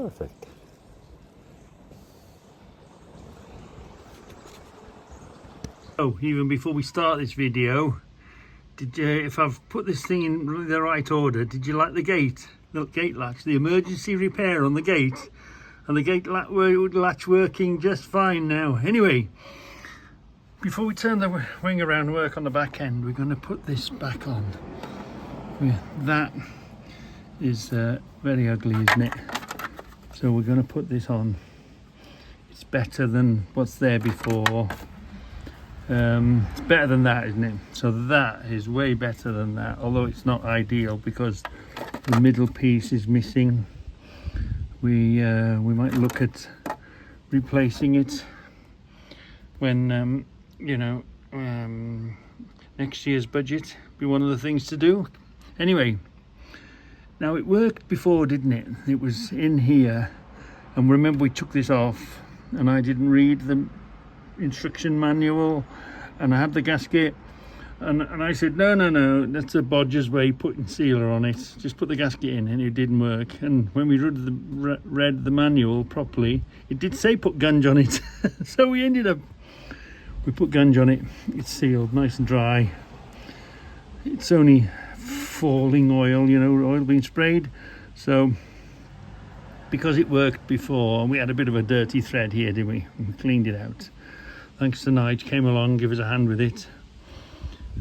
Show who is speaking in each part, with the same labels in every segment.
Speaker 1: Perfect. Oh, even before we start this video, did you, if I've put this thing in the right order, did you like the gate latch, the emergency repair on the gate, and the gate latch working just fine now? Anyway, before we turn the wing around and work on the back end, we're going to put this back on. That is very ugly, isn't it? So we're going to put this on. It's better than what's there before. It's better than that, isn't it? So that is way better than that, although it's not ideal because the middle piece is missing. We might look at replacing it when next year's budget be one of the things to do. Anyway, now it worked before, didn't it? It was in here, and remember we took this off and I didn't read the instruction manual, and I had the gasket, and I said no, that's a bodger's way of putting sealer on it, just put the gasket in, and it didn't work. And when we read the manual properly, it did say put gunge on it. So we put gunge on it. It's sealed nice and dry. It's only falling oil, oil being sprayed. So because it worked before, and we had a bit of a dirty thread here, didn't we? We cleaned it out. Thanks to Nige, came along, give us a hand with it.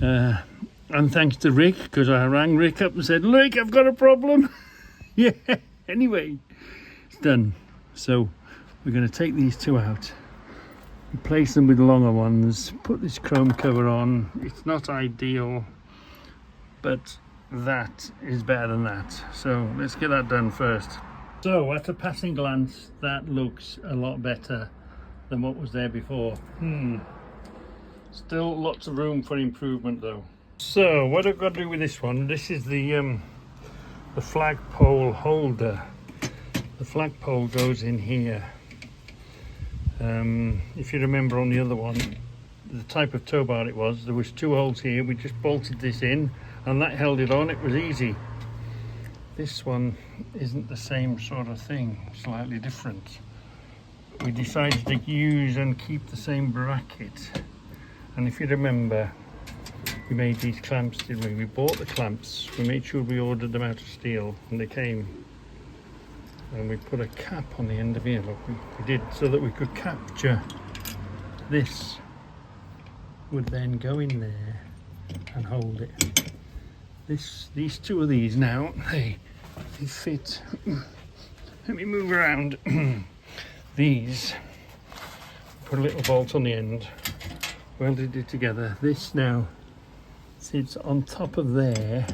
Speaker 1: And thanks to Rick, because I rang Rick up and said, look, I've got a problem. Yeah, anyway, it's done. So we're going to take these two out, replace them with longer ones, put this chrome cover on. It's not ideal, but that is better than that. So let's get that done first. So at a passing glance, that looks a lot better than what was there before. Still lots of room for improvement though. So what I've got to do with this one, this is the flagpole holder. The flagpole goes in here. If you remember on the other one, the type of tow bar it was, there was two holes here. We just bolted this in and that held it on. It was easy. This one isn't the same sort of thing, slightly different. We decided to use and keep the same bracket, and if you remember, we made these clamps, didn't we? We bought the clamps, we made sure we ordered them out of steel, and they came, and we put a cap on the end of here. Look, we did so that we could capture this, would then go in there and hold it. These two of these now, they fit. Let me move around. These, put a little bolt on the end, welded it together. This now sits on top of there,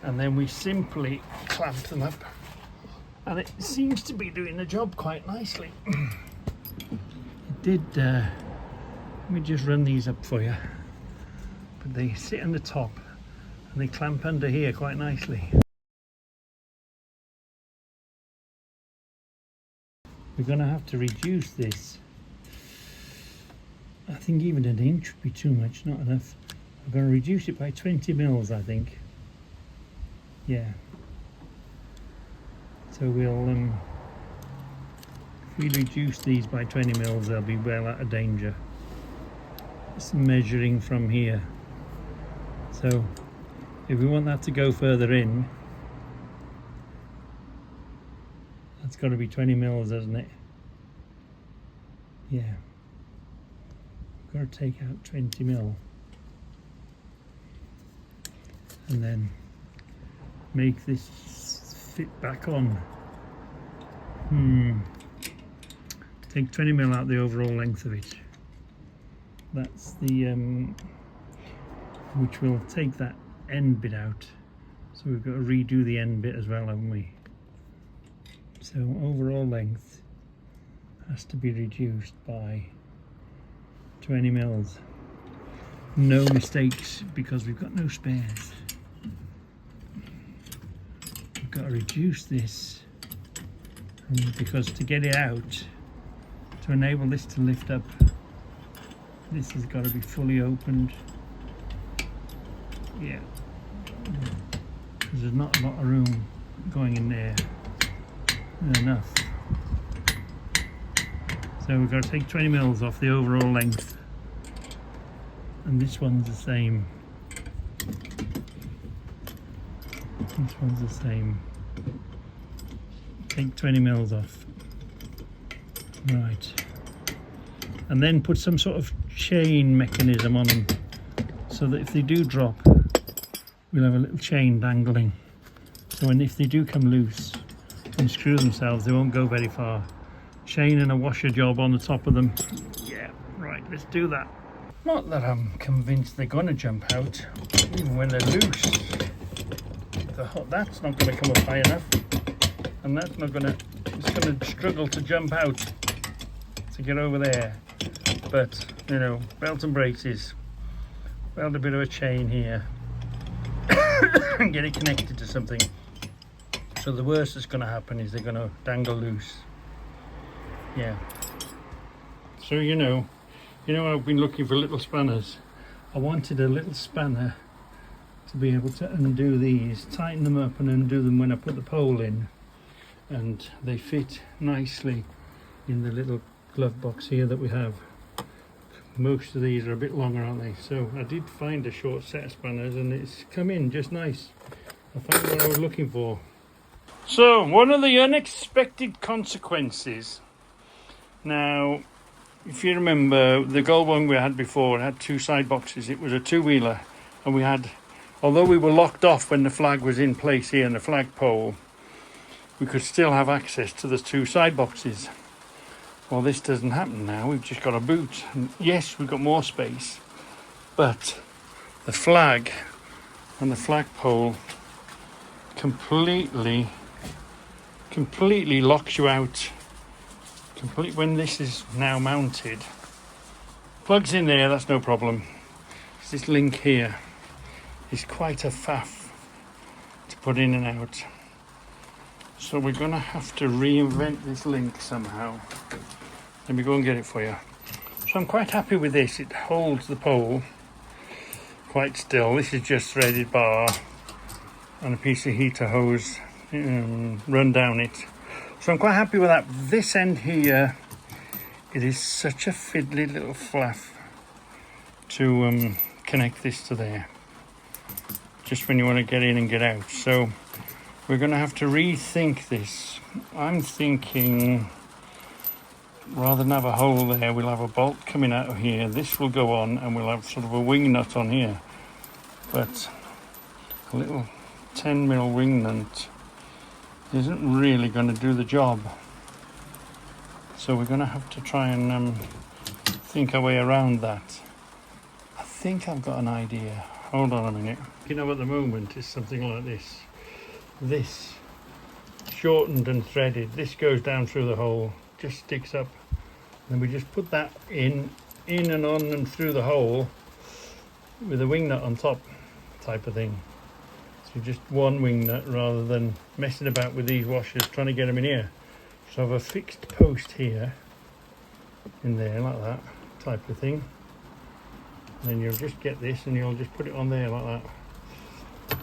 Speaker 1: and then we simply clamp them up, and it seems to be doing the job quite nicely. It did. Let me just run these up for you. But they sit on the top and they clamp under here quite nicely. We're going to have to reduce this. I think even an inch would be too much, not enough. We're going to reduce it by 20 mils, I think. Yeah. So we'll, if we reduce these by 20 mils, they'll be well out of danger. Just measuring from here. So if we want that to go further in, that's got to be 20 mils, hasn't it? Yeah. We've got to take out 20 mil. And then make this fit back on. Take 20 mil out the overall length of it. That's the, which will take that end bit out. So we've got to redo the end bit as well, haven't we? So overall length has to be reduced by 20 mils. No mistakes because we've got no spares. We've got to reduce this because to get it out, to enable this to lift up, this has got to be fully opened. Yeah, because there's not a lot of room going in there. enough. So we've got to take 20 mils off the overall length, and this one's the same. This one's the same. Take 20 mils off. Right. And then put some sort of chain mechanism on them, so that if they do drop, we'll have a little chain dangling. So if they do come loose and screw themselves, they won't go very far. Chain and a washer job on the top of them. Yeah, right, let's do that. Not that I'm convinced they're going to jump out, even when they're loose. That's not going to come up high enough, and that's not going to, it's going to struggle to jump out to get over there. But, you know, belt and braces, weld a bit of a chain here and get it connected to something. So the worst that's going to happen is they're going to dangle loose. Yeah. So you know I've been looking for little spanners. I wanted a little spanner to be able to undo these, tighten them up and undo them when I put the pole in, and they fit nicely in the little glove box here that we have. Most of these are a bit longer, aren't they? So I did find a short set of spanners and it's come in just nice. I found what I was looking for. So one of the unexpected consequences. Now, if you remember, the gold one we had before, it had two side boxes. It was a two-wheeler, and we had, although we were locked off when the flag was in place here in the flagpole, we could still have access to the two side boxes. Well, this doesn't happen now. We've just got a boot. And yes, we've got more space, but the flag and the flagpole completely locks you out. When this is now mounted, plugs in there, that's no problem. This link here is quite a faff to put in and out. So we're going to have to reinvent this link somehow. Let me go and get it for you. So I'm quite happy with this. It holds the pole quite still. This is just threaded bar and a piece of heater hose run down it. So I'm quite happy with that. This end here, it is such a fiddly little flaff to connect this to there. Just when you want to get in and get out. So we're going to have to rethink this. I'm thinking, rather than have a hole there, we'll have a bolt coming out of here. This will go on and we'll have sort of a wing nut on here. But a little 10mm wing nut isn't really going to do the job. So we're going to have to try and think our way around that. I think I've got an idea. Hold on a minute. You know, at the moment it's something like this. This shortened and threaded. This goes down through the hole, just sticks up. Then we just put that in and on and through the hole with a wing nut on top type of thing. So just one wing nut rather than messing about with these washers trying to get them in here. So I have a fixed post here in there like that type of thing. And then you'll just get this and you'll just put it on there like that.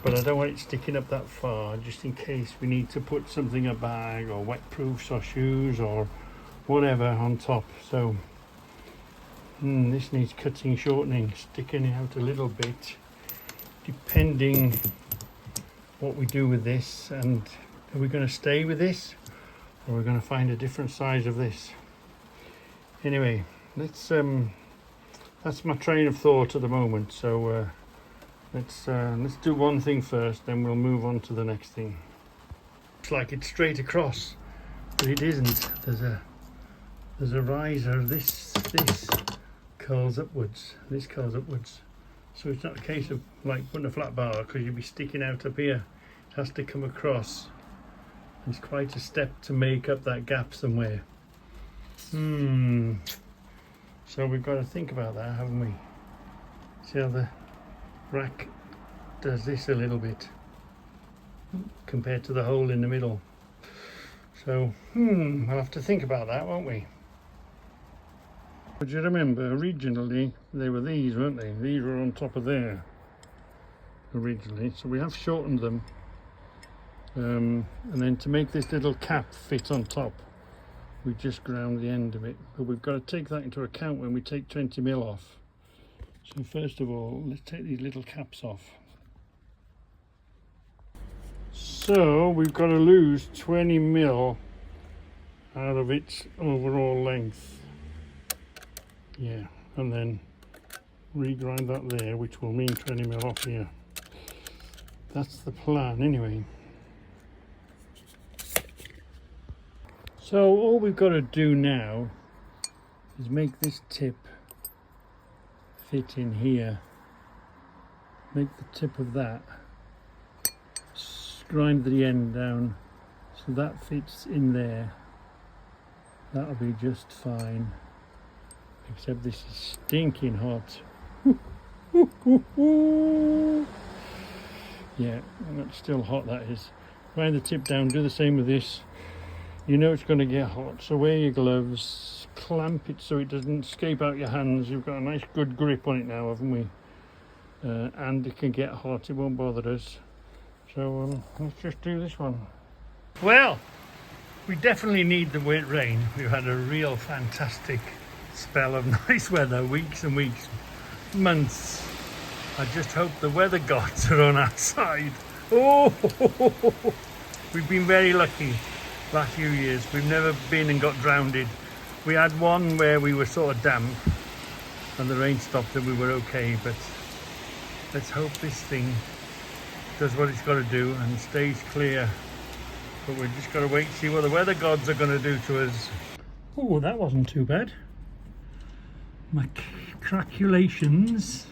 Speaker 1: But I don't want it sticking up that far, just in case we need to put something, a bag or wet proofs or shoes or whatever on top. So this needs cutting, shortening, sticking it out a little bit, depending what we do with this. And are we going to stay with this, or are we going to find a different size of this? Anyway, let's that's my train of thought at the moment. So let's do one thing first, then we'll move on to the next thing. Looks like it's straight across, but it isn't. There's a riser. This curls upwards. This curls upwards. So it's not a case of like putting a flat bar, because you'd be sticking out up here. It has to come across. It's quite a step to make up that gap somewhere. So we've got to think about that, haven't we? See how the rack does this a little bit compared to the hole in the middle. So we'll have to think about that, won't we? But you remember, originally they were these, weren't they? These were on top of there originally, so we have shortened them And then to make this little cap fit on top, we just ground the end of it, but we've got to take that into account when we take 20mm off. So first of all, let's take these little caps off. So we've got to lose 20mm out of its overall length. Yeah, and then regrind that there, which will mean 20mm off here. That's the plan anyway. So all we've got to do now is make this tip fit in here. Make the tip of that, grind the end down so that fits in there. That'll be just fine. Except this is stinking hot. Yeah, that's still hot, that is. Grind the tip down, do the same with this. You know it's going to get hot, so wear your gloves, clamp it so it doesn't escape out your hands. You've got a nice good grip on it now, haven't we? And it can get hot, it won't bother us. So let's just do this one. Well, we definitely need the wet rain. We've had a real fantastic spell of nice weather, weeks and weeks, months. I just hope the weather gods are on our side. Oh, we've been very lucky last few years. We've never been and got drowned. We had one where we were sort of damp and the rain stopped and we were okay, but let's hope this thing does what it's got to do and stays clear. But we've just got to wait and see what the weather gods are going to do to us. Oh, that wasn't too bad. My calculations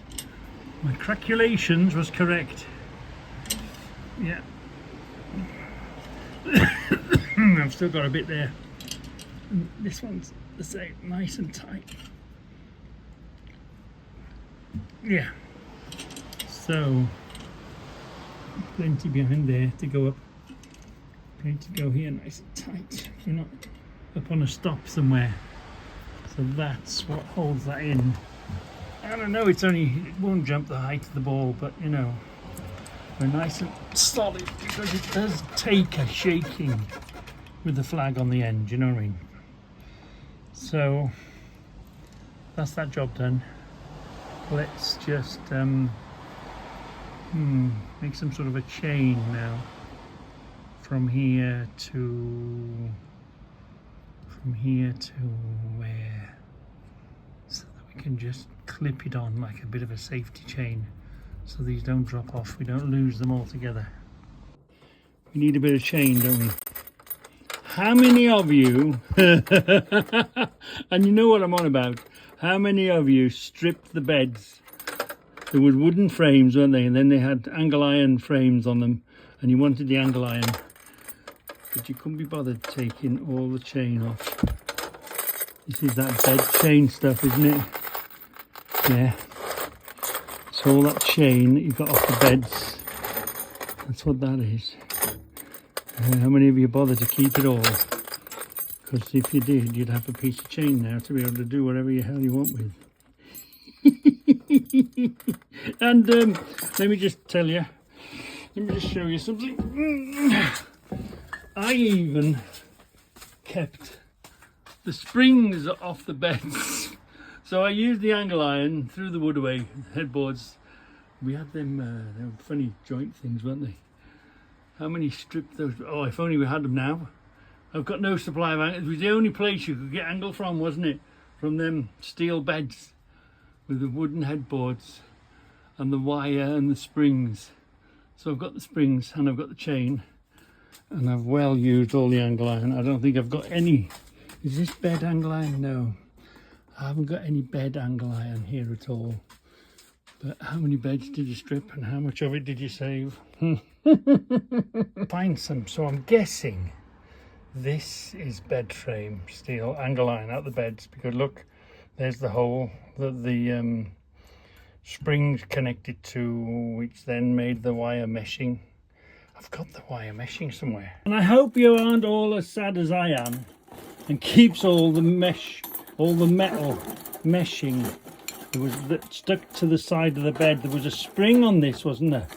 Speaker 1: was correct. Yeah. I've still got a bit there. And this one's the same, nice and tight. Yeah. So plenty behind there to go up. Plenty to go here, nice and tight. You're not up on a stop somewhere. So that's what holds that in. I don't know, it won't jump the height of the ball, but you know, we're nice and solid because it does take a shaking with the flag on the end, you know what I mean? So that's that job done. Let's just make some sort of a chain now from here to where, so that we can just clip it on like a bit of a safety chain so these don't drop off, we don't lose them all together. We need a bit of chain, don't we? How many of you and you know what I'm on about, how many of you stripped the beds? There was wooden frames, weren't they, and then they had angle iron frames on them and you wanted the angle iron, but you couldn't be bothered taking all the chain off. This is that bed chain stuff, isn't it? Yeah. So all that chain that you got off the beds, that's what that is. How many of you bother to keep it all? Because if you did, you'd have a piece of chain now to be able to do whatever the hell you want with. And let me just tell you, let me just show you something. I even kept the springs off the beds. So I used the angle iron, threw the wood away, headboards. We had them, they were funny joint things, weren't they? How many stripped those? Oh, if only we had them now. I've got no supply of angle. It was the only place you could get angle from, wasn't it? From them steel beds with the wooden headboards and the wire and the springs. So I've got the springs and I've got the chain and I've well used all the angle iron. I don't think I've got any. Is this bed angle iron? No. I haven't got any bed angle iron here at all. But how many beds did you strip and how much of it did you save? Find some. So I'm guessing this is bed frame steel angle iron out the beds, because look, there's the hole that the springs connected to, which then made the wire meshing. I've got the wire meshing somewhere. And I hope you aren't all as sad as I am and keeps all the metal meshing. It was stuck to the side of the bed. There was a spring on this, wasn't there?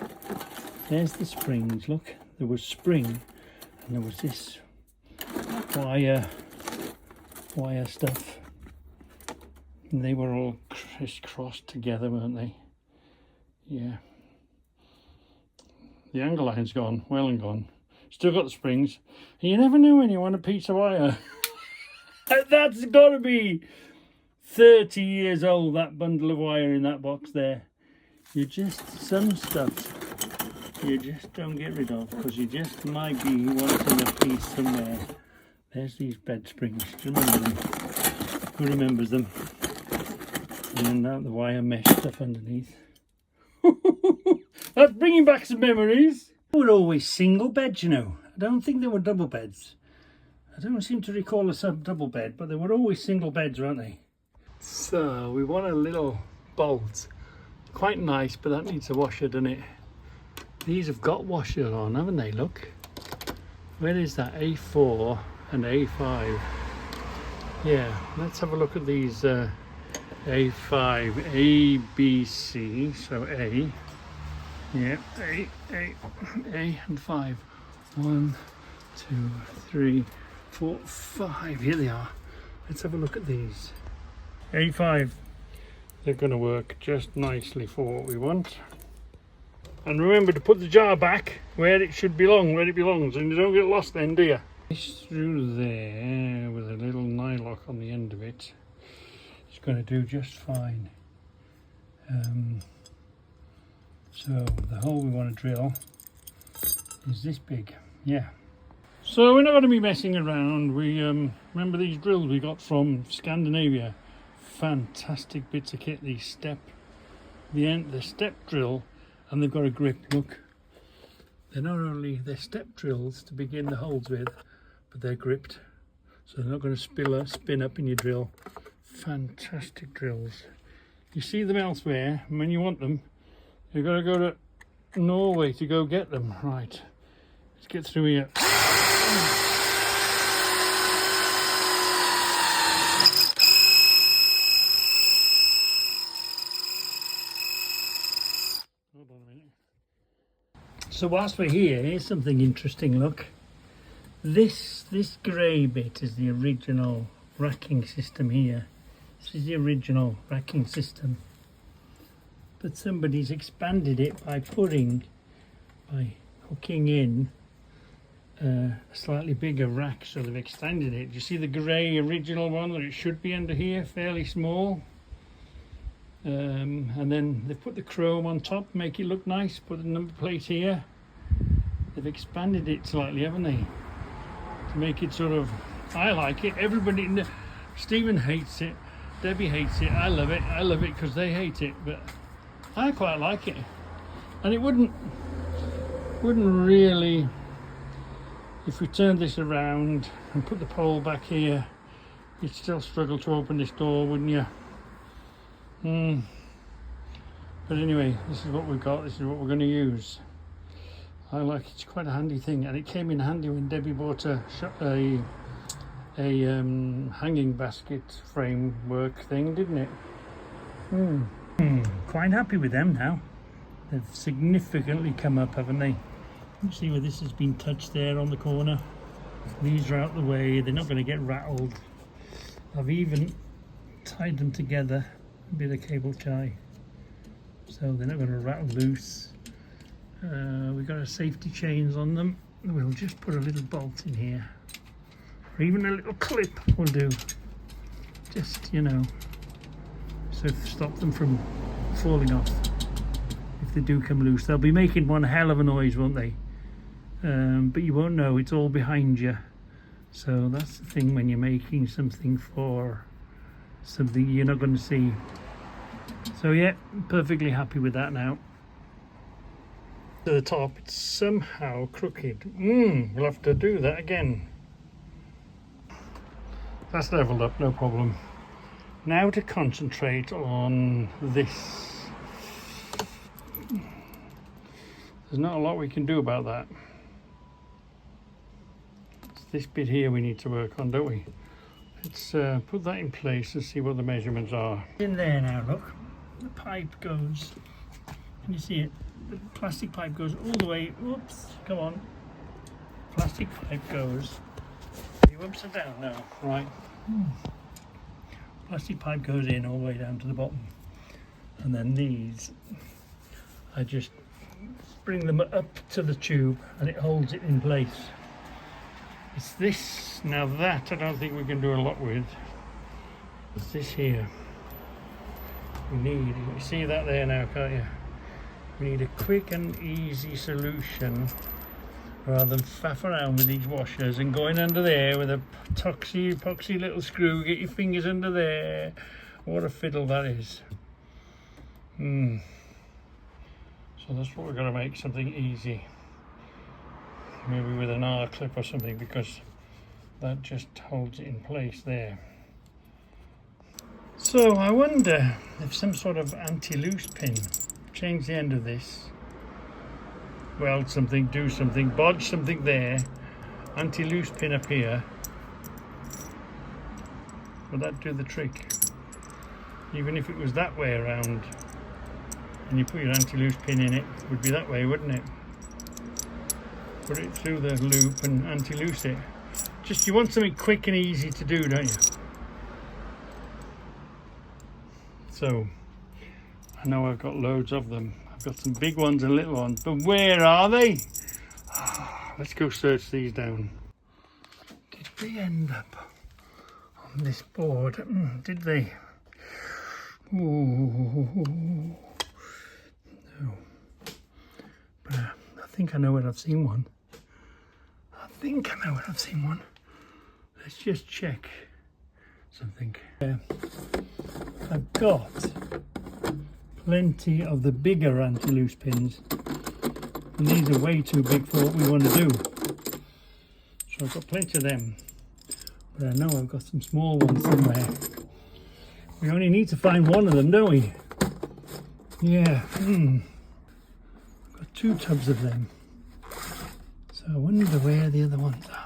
Speaker 1: There's the springs, look. there was spring, and there was this wire stuff, and they were all crisscrossed together, weren't they? Yeah. The angle line's gone, well and gone. Still got the springs. And you never know when you want a piece of wire. That's got to be 30 years old, that bundle of wire in that box there. You just, some stuff you just don't get rid of, because you just might be wanting a piece somewhere. There's these bed springs. Do you remember them? Who remembers them? And then that, the wire mesh stuff underneath. That's bringing back some memories. They were always single beds, you know. I don't think they were double beds. I don't seem to recall a double bed, but they were always single beds, weren't they? So we want a little bolt. Quite nice, but that needs a washer, doesn't it? These have got washers on, haven't they? Look. Where is that? A4 and A5. Yeah, let's have a look at these A5, A, B, C. So A. Yeah, A and 5. 1, 2, 3, 4, 5. Here they are. Let's have a look at these. A5. They're going to work just nicely for what we want. And remember to put the jar back where it should belong, where it belongs, and you don't get lost then, do you? This through there with a little nylock on the end of it. It's going to do just fine. So the hole we want to drill is this big, yeah. So we're not going to be messing around. We remember these drills we got from Scandinavia. Fantastic bits of kit. These the step drill, and they've got a grip. Look, they're not only they're step drills to begin the holes with, but they're gripped, so they're not going to spin up in your drill. Fantastic drills. You see them elsewhere, and when you want them, you've got to go to Norway to go get them. Right, let's get through here. Hold on a minute. So whilst we're here, here's something interesting. Look, this grey bit is the original racking system here. This is the original racking system, but somebody's expanded it by hooking in a slightly bigger rack, so they've extended it. You see the grey original one that it should be under here, fairly small, and then they've put the chrome on top, make it look nice, put the number plate here. They've expanded it slightly, haven't they, to make it sort of, I like it, everybody, Stephen hates it, Debbie hates it, I love it because they hate it, but I quite like it. And it wouldn't really, if we turned this around and put the pole back here, you'd still struggle to open this door, wouldn't you? But anyway, this is what we've got, this is what we're going to use. I like it, it's quite a handy thing, and it came in handy when Debbie bought a hanging basket framework thing, didn't it? Quite happy with them now. They've significantly come up, haven't they? You see where this has been touched there on the corner. These are out the way, they're not going to get rattled. I've even tied them together, a bit of cable tie, so they're not going to rattle loose. We've got our safety chains on them. We'll just put a little bolt in here, or even a little clip will do, just, you know, so stop them from falling off. If they do come loose, they'll be making one hell of a noise, won't they? But you won't know, it's all behind you. So that's the thing when you're making something for something you're not going to see. So yeah, perfectly happy with that now. To the top, it's somehow crooked. We'll have to do that again. That's leveled up, no problem. Now to concentrate on this. There's not a lot we can do about that. It's this bit here we need to work on, don't we? Let's put that in place and see what the measurements are. In there now, look. The pipe goes, can you see it? The plastic pipe goes all the way, oops, come on, plastic pipe goes. Are you upside down now? Right. Plastic pipe goes in all the way down to the bottom, and then these, I just bring them up to the tube and it holds it in place. It's this, now that I don't think we can do a lot with. It's this here. We need, you see that there now, can't you? We need a quick and easy solution rather than faff around with these washers and going under there with a poxy little screw, get your fingers under there. What a fiddle that is. So that's what we're going to make, something easy. Maybe with an R clip or something, because that just holds it in place there. So I wonder if some sort of anti-loose pin, change the end of this, weld something, do something, bodge something there, anti-loose pin up here, would that do the trick? Even if it was that way around and you put your anti-loose pin in, it would be that way, wouldn't it? Put it through the loop and anti-loose it. Just, you want something quick and easy to do, don't you? So I know I've got loads of them. I've got some big ones and little ones, but where are they? Let's go search these down. Did they end up on this board? Did they? Ooh. No. But I think I know where I've seen one. Let's just check something. I've got plenty of the bigger anti-loose pins, and these are way too big for what we want to do. So I've got plenty of them, but I know I've got some small ones somewhere. We only need to find one of them, don't we? Yeah. I've got 2 tubs of them. So I wonder where the other ones are.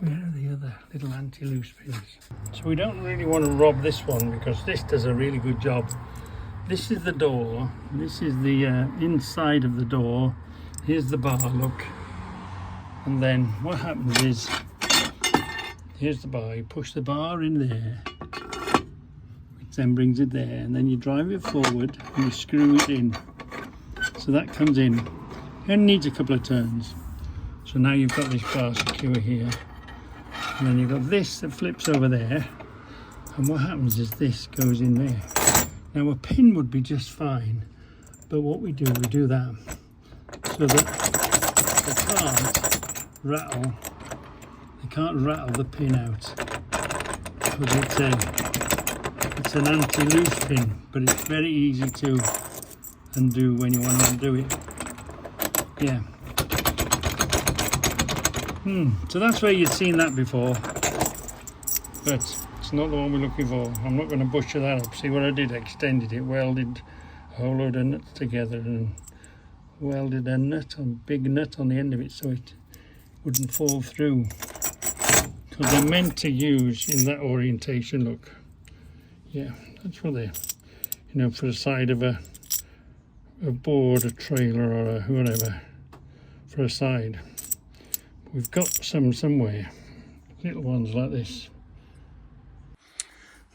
Speaker 1: Where are the other little anti-loose pins? So we don't really want to rob this one because this does a really good job. This is the door. This is the inside of the door. Here's the bar, look. And then what happens is, here's the bar. You push the bar in there, which then brings it there, and then you drive it forward and you screw it in. So that comes in. It only needs a couple of turns. So now you've got this bar secure here, and then you've got this that flips over there, and what happens is this goes in there. Now a pin would be just fine, but what we do that so that they can't rattle the pin out, because it's an anti-loose pin, but it's very easy to undo when you want to undo it. Yeah. So that's where you'd seen that before, but it's not the one we're looking for. I'm not going to butcher that up. See what I did? I extended it, welded a whole load of nuts together and welded a big nut on the end of it so it wouldn't fall through. Because they're meant to use in that orientation, look. Yeah, that's what they're, for the side of a board, a trailer or a whatever, for a side. We've got some somewhere, little ones like this.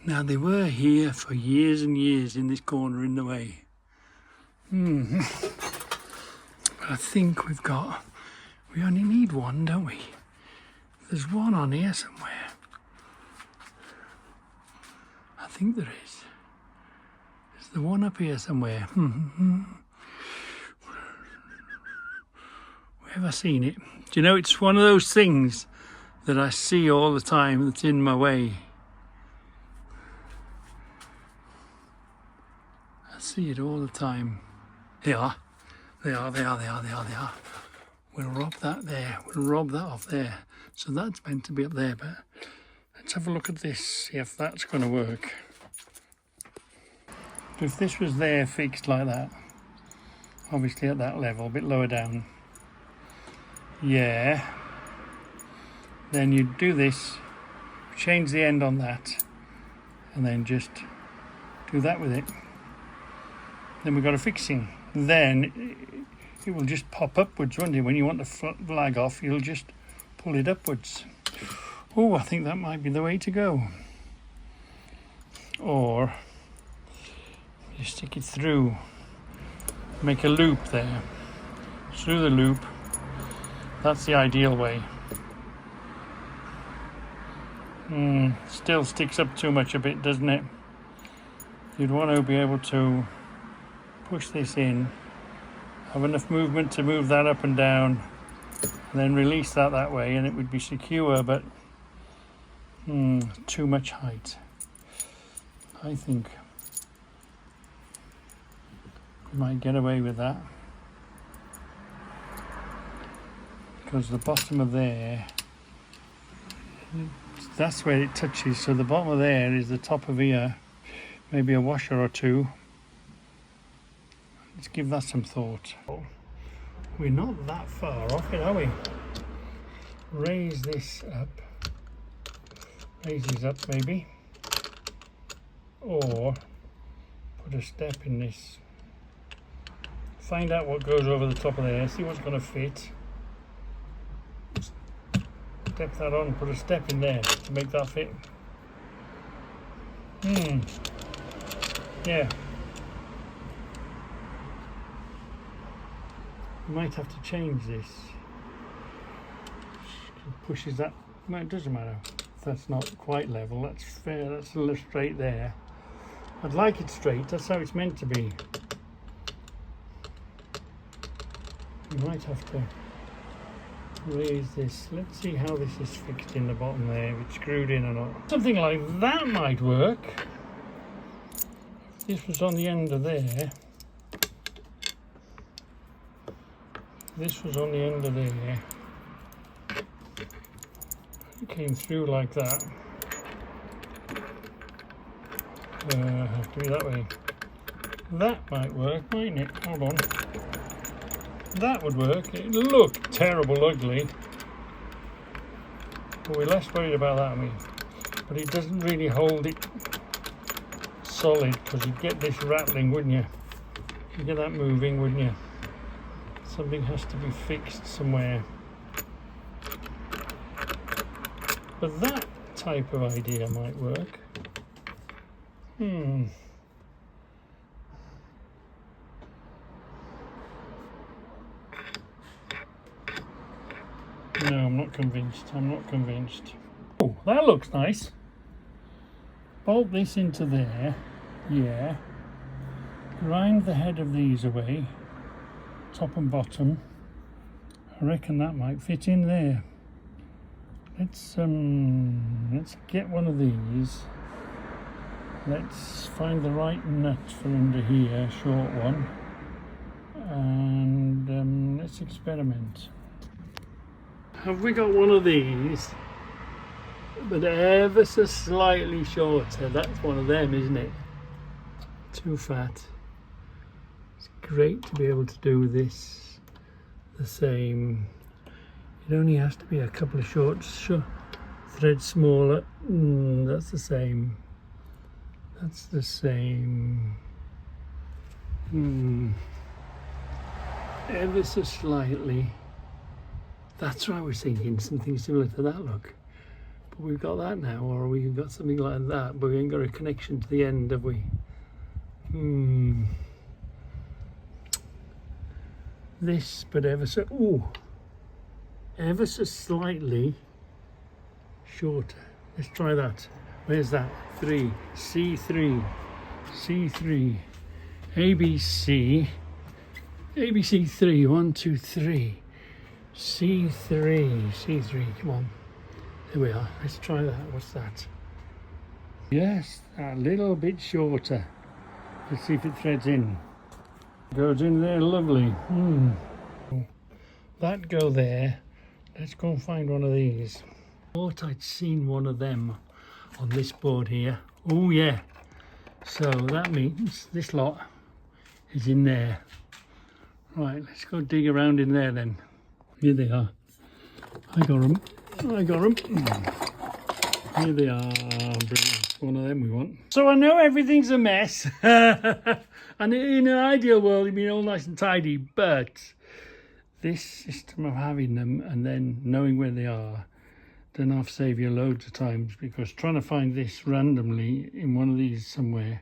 Speaker 1: Now they were here for years and years in this corner in the way. But I think we only need one, don't we? There's one on here somewhere. I think there is. There's the one up here somewhere. Where have I seen it? Do you know, it's one of those things that I see all the time that's in my way. I see it all the time. They are. We'll rob that there. We'll rob that off there. So that's meant to be up there, but let's have a look at this, see if that's going to work. If this was there fixed like that, obviously at that level, a bit lower down, yeah, then you do this, change the end on that, and then just do that with it. Then we've got a fixing. Then it will just pop upwards, won't it? When you want the flag off, you'll just pull it upwards. Oh, I think that might be the way to go. Or you stick it through, make a loop there, through the loop. That's the ideal way. Still sticks up too much a bit, doesn't it? You'd want to be able to push this in, have enough movement to move that up and down, and then release that way, and it would be secure, but too much height. I think we might get away with that, because the bottom of there, that's where it touches, so the bottom of there is the top of here, maybe a washer or two. Let's give that some thought. We're not that far off it, are we? Raise this up, raise these up maybe, or put a step in this. Find out what goes over the top of there, see what's going to fit. Step that on, put a step in there to make that fit. Yeah. You might have to change this. Pushes that, well, it doesn't matter. That's not quite level, that's fair, that's a little straight there. I'd like it straight, that's how it's meant to be. You might have to raise this. Let's see how this is fixed in the bottom there, if it's screwed in or not. Something like that might work. If this was on the end of there, this was on the end of there, it came through like that. Have to be that way. That might work, mightn't it? Hold on. That would work. It looked terrible ugly, but we're less worried about that, I mean. But it doesn't really hold it solid, because you'd get this rattling, wouldn't you? You'd get that moving, wouldn't you? Something has to be fixed somewhere. But that type of idea might work. No, I'm not convinced. I'm not convinced. Oh, that looks nice. Bolt this into there. Yeah. Grind the head of these away, top and bottom. I reckon that might fit in there. Let's get one of these. Let's find the right nut for under here, short one, and let's experiment. Have we got one of these, but ever so slightly shorter? That's one of them, isn't it? Too fat. It's great to be able to do this the same. It only has to be a couple of short threads smaller. That's the same. That's the same. Ever so slightly. That's what I was thinking, something similar to that look. But we've got that now, or we've got something like that, but we ain't got a connection to the end, have we? This, but ever so slightly shorter. Let's try that. Where's that? 3, C3, C3, ABC, ABC 3, 1, 2, 3, C3, C3, come on. There we are, let's try that. What's that? Yes, a little bit shorter. Let's see if it threads in. Goes in there, lovely. That go there. Let's go and find one of these. Thought I'd seen one of them on this board here. Oh yeah. So that means this lot is in there. Right, let's go dig around in there then. Here they are. I got them. Here they are. Brilliant. One of them we want. So I know everything's a mess. And in an ideal world it'd be all nice and tidy, but this system of having them and then knowing where they are, then I'll save you loads of times, because trying to find this randomly in one of these somewhere,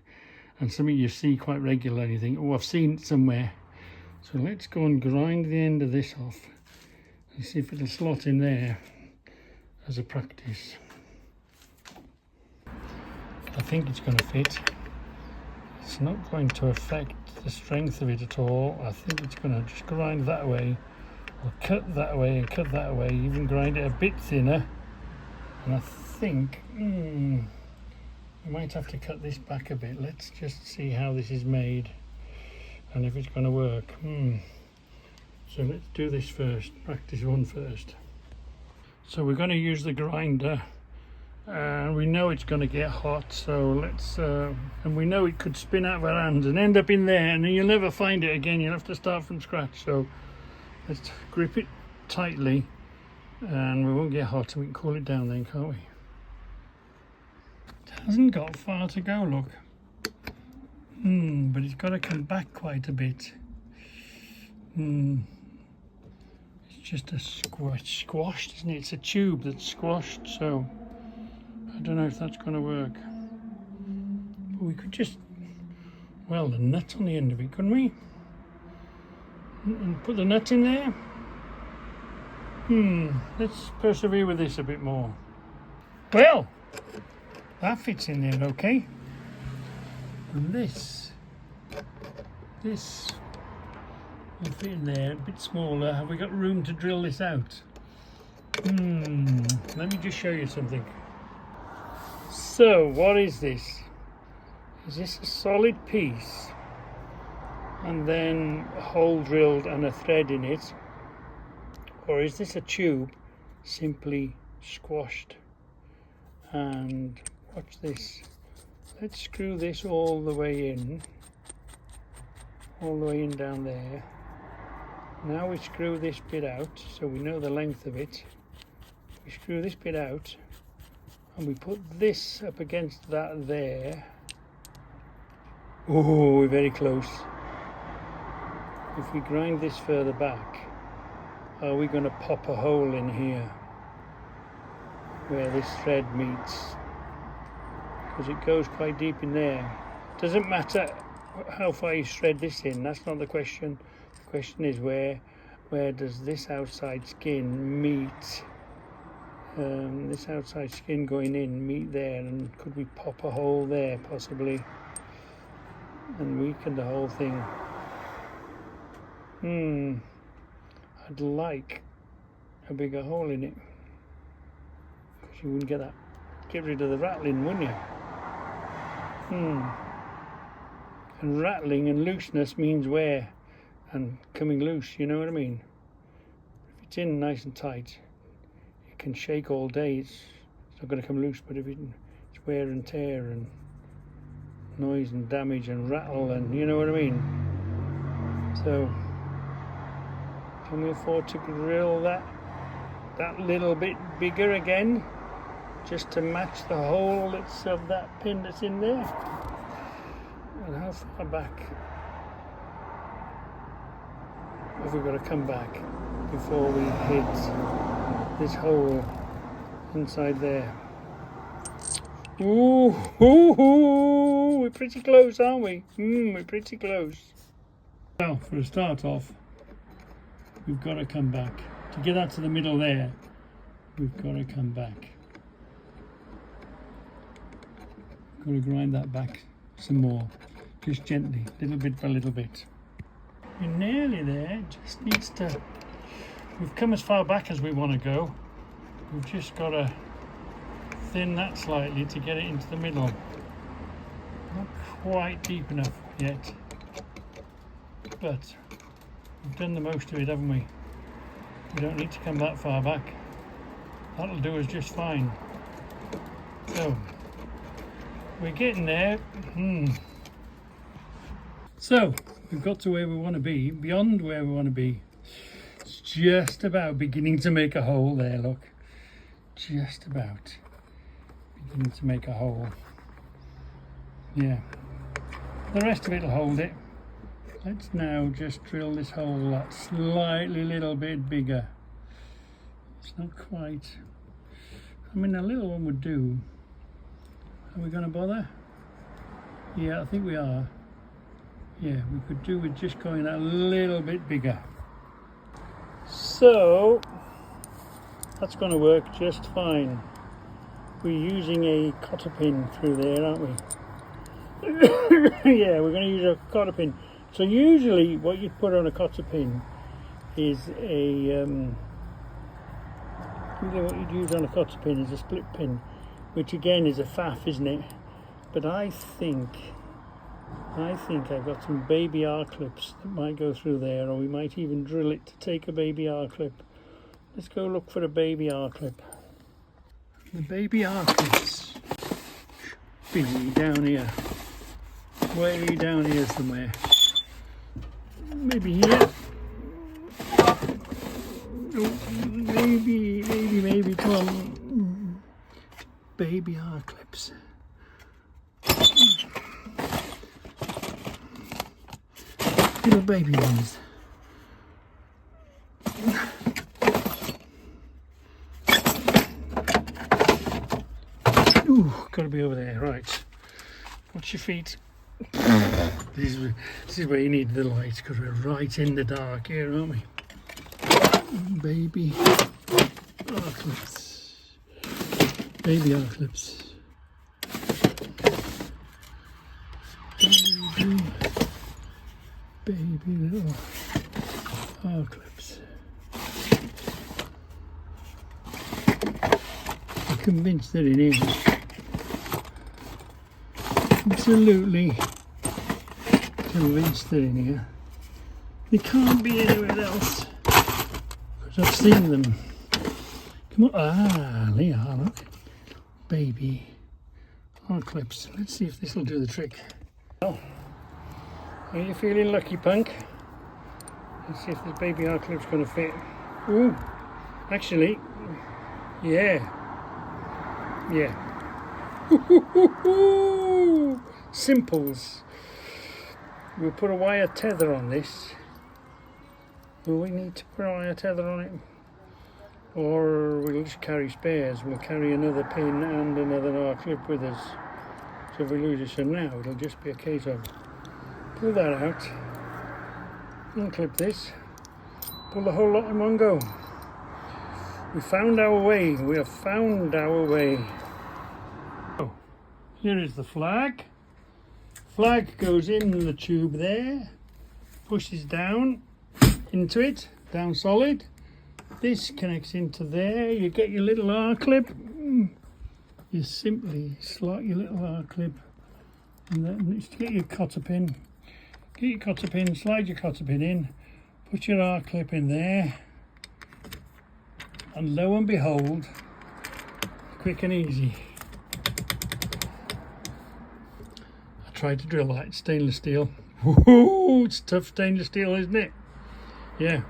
Speaker 1: and something you see quite regularly, you think, oh, I've seen it somewhere. So let's go and grind the end of this off and see if it'll slot in there as a practice. I think it's going to fit. It's not going to affect the strength of it at all. I think it's going to just grind that way, or cut that way and cut that way, even grind it a bit thinner. And I think we might have to cut this back a bit. Let's just see how this is made and if it's going to work. So let's do this first, practice one first. So we're going to use the grinder, and we know it's going to get hot, so let's and we know it could spin out of our hands and end up in there, and then you'll never find it again. You'll have to start from scratch. So let's grip it tightly, and we won't get hot, and we can cool it down then, can't we? It hasn't got far to go, look. But it's got to come back quite a bit. It's just a squashed, isn't it? It's a tube that's squashed, so I don't know if that's going to work. But we could just weld a nut on the end of it, couldn't we? And put the nut in there. Let's persevere with this a bit more. Well, that fits in there okay. And this will fit in there, a bit smaller. Have we got room to drill this out? Let me just show you something. So, what is this? Is this a solid piece and then a hole drilled and a thread in it? Or is this a tube simply squashed? And watch this. Let's screw this all the way in down there. Now we screw this bit out, so we know the length of it. We screw this bit out and we put this up against that there. Oh, we're very close. If we grind this further back, are we going to pop a hole in here where this thread meets? Because it goes quite deep in there. Doesn't matter how far you thread this in, that's not the question. The question is where does this outside skin meet, this outside skin going in meet there, and could we pop a hole there possibly and weaken the whole thing? I'd like a bigger hole in it, because you wouldn't get rid of the rattling, wouldn't you? And rattling and looseness means wear and coming loose, you know what I mean? If it's in nice and tight, it can shake all day, it's not going to come loose. But if it's wear and tear and noise and damage and rattle, and you know what I mean? So can we afford to grill that little bit bigger again, just to match the hole that's of that pin that's in there? And how far back have we got to come back before we hit this hole inside there? Ooh, we're pretty close, aren't we? We're pretty close. Well, for a start off, we've got to come back. To get that to the middle there, we've got to come back. Got to grind that back some more, just gently, little bit by little bit. We're nearly there. It just needs to. We've come as far back as we want to go. We've just got to thin that slightly to get it into the middle. Not quite deep enough yet, but we've done the most of it, haven't we? We don't need to come that far back. That'll do us just fine. So we're getting there. So we've got to where we want to be, beyond where we want to be. It's just about beginning to make a hole there, look. Just about beginning to make a hole. Yeah. The rest of it will hold it. Let's now just drill this hole that's slightly little bit bigger. It's not quite, I mean a little one would do. Are we going to bother? Yeah, I think we are. Yeah, we could do with just going a little bit bigger. So that's going to work just fine. We're using a cotter pin through there, aren't we? Yeah, we're going to use a cotter pin. So usually what you put on a cotter pin is a what you'd use on a cotter pin is a split pin, which again is a faff, isn't it? But I think I've got some baby R clips that might go through there, or we might even drill it to take a baby R clip. Let's go look for a baby R clip. The baby R clips be down here, way down here somewhere. Maybe here. Oh, maybe, come on. Baby R clips. Little baby ones. Ooh, gotta be over there, right. Watch your feet. This is where you need the light, because we're right in the dark here, aren't we? Baby R clips. Baby R clips. Baby little R clips. I'm convinced that it is. Absolutely convinced that in here. They can't be anywhere else, because I've seen them. Come on, they are, look. Baby R clips. Let's see if this will do the trick. Well, are you feeling lucky, punk? Let's see if this baby R clip's going to fit. Ooh, actually, yeah. Simples. We'll put a wire tether on this. Will we need to put a wire tether on it? Or we'll just carry spares. We'll carry another pin and another R clip with us. So if we lose it, so now it'll just be a case of pull that out, unclip this, pull the whole lot in one go. We found our way. We have found our way. Oh, here is the flag. Flag goes in the tube there, pushes down into it, down solid. This connects into there. You get your little R clip. You simply slot your little R clip, and then just get your cotter pin. Get your cotter pin, slide your cotter pin in, put your R clip in there, and lo and behold, quick and easy. I tried to drill that, stainless steel. Woohoo! It's tough stainless steel, isn't it? Yeah,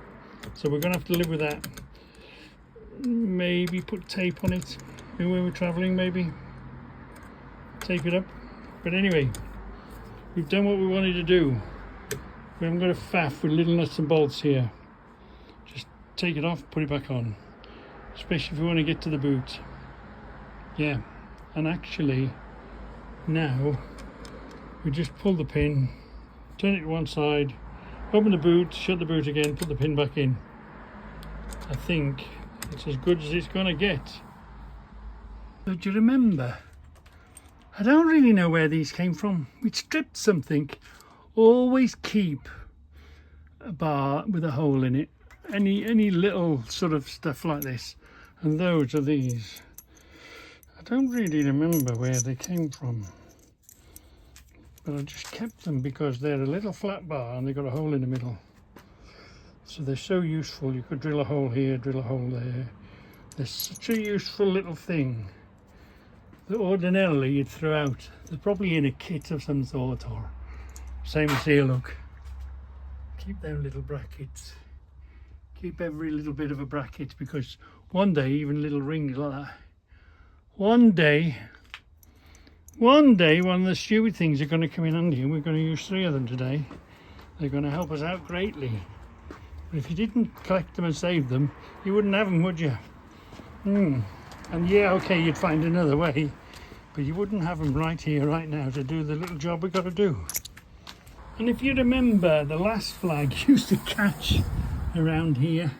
Speaker 1: so we're going to have to live with that. Maybe put tape on it when we're travelling, maybe. Tape it up. But anyway, we've done what we wanted to do. We haven't got a faff with little nuts and bolts here. Just take it off, put it back on. Especially if we want to get to the boot. Yeah, and actually now we just pull the pin, turn it to one side, open the boot, shut the boot again, put the pin back in. I think it's as good as it's going to get. So do you remember? I don't really know where these came from. We stripped something. Always keep a bar with a hole in it. Any little sort of stuff like this. And those are these. I don't really remember where they came from. But I just kept them because they're a little flat bar and they've got a hole in the middle. So they're so useful. You could drill a hole here, drill a hole there. They're such a useful little thing that ordinarily you'd throw out. They're probably in a kit of some sort, or same as here, look. Keep them little brackets. Keep every little bit of a bracket, because one day, even little rings like that, one day one of the stupid things are going to come in handy, and we're going to use 3 of them today. They're going to help us out greatly. But if you didn't collect them and save them, you wouldn't have them, would you? And yeah, okay, you'd find another way, but you wouldn't have them right here, right now, to do the little job we've got to do. And if you remember, the last flag used to catch around here.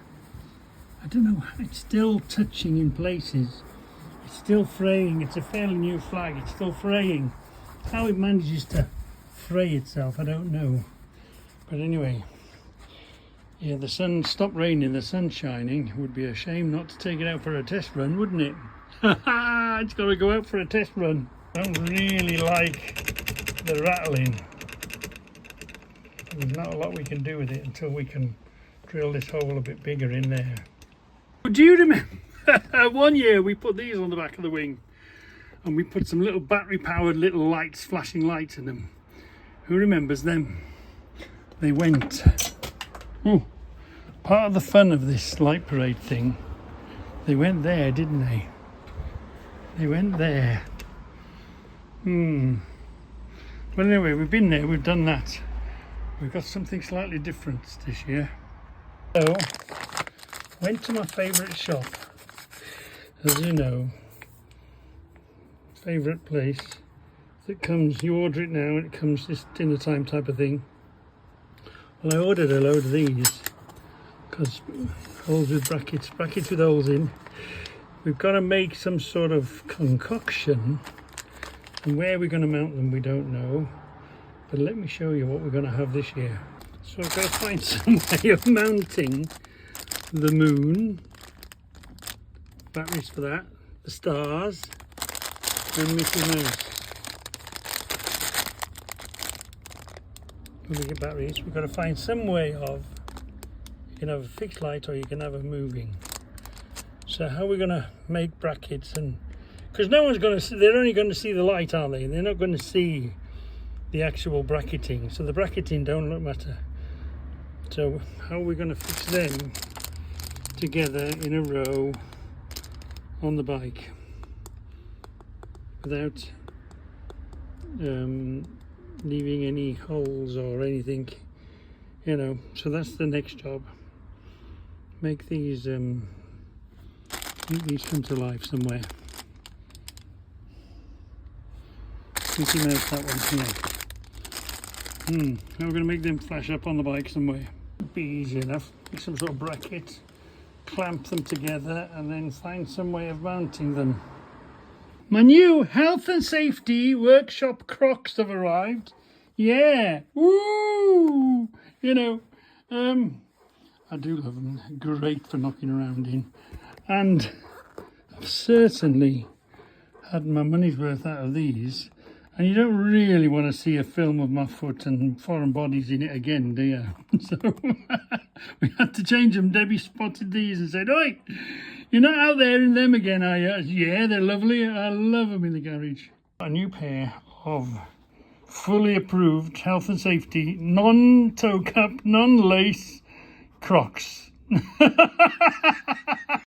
Speaker 1: I don't know, it's still touching in places. It's still fraying. It's a fairly new flag. It's still fraying. How it manages to fray itself, I don't know. But anyway, yeah, the sun stopped raining, the sun's shining. It would be a shame not to take it out for a test run, wouldn't it? It's got to go out for a test run. I don't really like the rattling. There's not a lot we can do with it until we can drill this hole a bit bigger in there. Do you remember one year we put these on the back of the wing and we put some little battery powered little lights, flashing lights in them? Who remembers them? They went. Part of the fun of this light parade thing, they went there, didn't they? They went there. Well, anyway, we've been there, we've done that. We've got something slightly different this year. So, went to my favourite shop. As you know, favourite place that comes, you order it now and it comes this dinner time type of thing. Well, I ordered a load of these because holes with brackets with holes in. We've got to make some sort of concoction, and where we're going to mount them we don't know, but let me show you what we're going to have this year. So I've got to find some way of mounting the moon, batteries for that, the stars, and Mickey Mouse. When we get batteries, we've got to find some way of, you can have a fixed light or you can have a moving. So how are we going to make brackets? And because no one's going to see, they're only going to see the light, aren't they? They're not going to see the actual bracketing. So the bracketing don't matter. So how are we going to fix them together in a row on the bike without leaving any holes or anything, you know? So that's the next job. Make these come to life somewhere. Mickey Mouse, that one here. Now we're going to make them flash up on the bike somewhere. Be easy enough. Make some sort of bracket, clamp them together, and then find some way of mounting them. My new health and safety workshop Crocs have arrived. Yeah, woo! You know, I do love them. Great for knocking around in, and I've certainly had my money's worth out of these. And you don't really want to see a film of my foot and foreign bodies in it again, do you? So we had to change them. Debbie spotted these and said, "Oi, you're not out there in them again, are you?" Yeah, they're lovely. I love them in the garage. A new pair of fully approved health and safety, non-toe cap, non-lace Crocs.